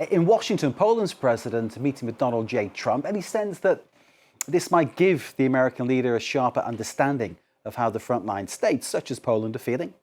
In Washington, Poland's president meeting with Donald J. Trump, any sense that this might give the American leader a sharper understanding of how the frontline states, such as Poland, are feeling?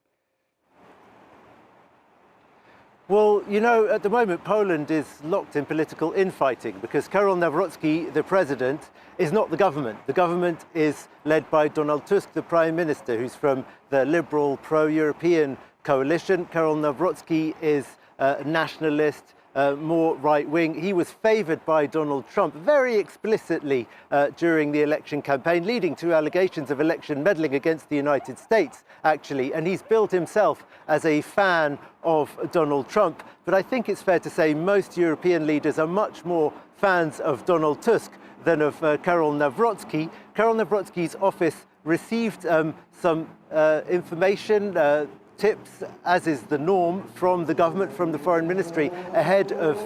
Well, you know, at the moment, Poland is locked in political infighting because Karol Nawrocki, the president, is not the government. The government is led by Donald Tusk, the prime minister, who's from the liberal pro-European coalition. Karol Nawrocki is a nationalist, more right-wing. He was favoured by Donald Trump very explicitly during the election campaign, leading to allegations of election meddling against the United States, actually. And he's billed himself as a fan of Donald Trump. But I think it's fair to say most European leaders are much more fans of Donald Tusk than of Karol Nawrocki. Karol Nawrocki's office received some information, tips, as is the norm, from the government, from the foreign ministry, ahead of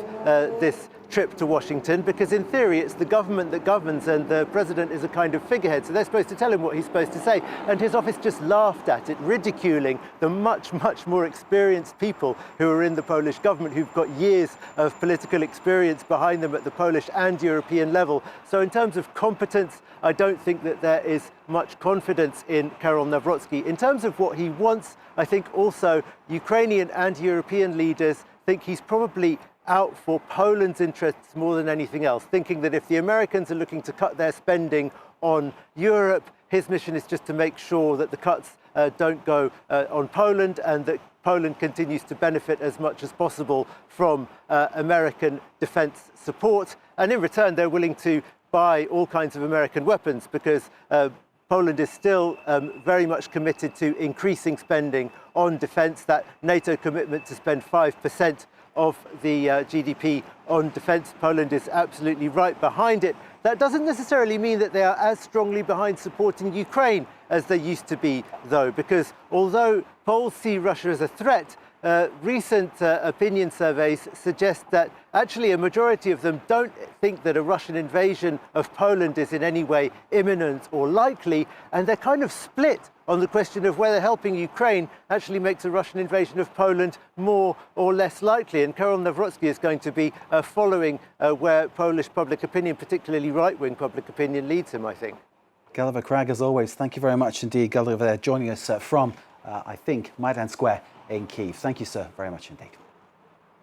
this trip to Washington, because in theory it's the government that governs and the president is a kind of figurehead, so they're supposed to tell him what he's supposed to say. And his office just laughed at it, ridiculing the much more experienced people who are in the Polish government, who've got years of political experience behind them at the Polish and European level. So in terms of competence, I don't think that there is much confidence in Karol Nawrocki. In terms of what he wants, I think also Ukrainian and European leaders think he's probably out for Poland's interests more than anything else, thinking that if the Americans are looking to cut their spending on Europe, his mission is just to make sure that the cuts don't go on Poland and that Poland continues to benefit as much as possible from American defense support. And in return, they're willing to buy all kinds of American weapons because Poland is still very much committed to increasing spending on defense. That NATO commitment to spend 5% of the GDP on defense, Poland is absolutely right behind it. That doesn't necessarily mean that they are as strongly behind supporting Ukraine as they used to be, though, because although Poles see Russia as a threat, recent opinion surveys suggest that actually a majority of them don't think that a Russian invasion of Poland is in any way imminent or likely, and they're kind of split on the question of whether helping Ukraine actually makes a Russian invasion of Poland more or less likely. And Karol Nawrocki is going to be following where Polish public opinion, particularly right-wing public opinion, leads him, I think. Gulliver Cragg, as always, thank you very much indeed. Gulliver there joining us from, I think, Maidan Square in Kyiv. Thank you, sir, very much indeed.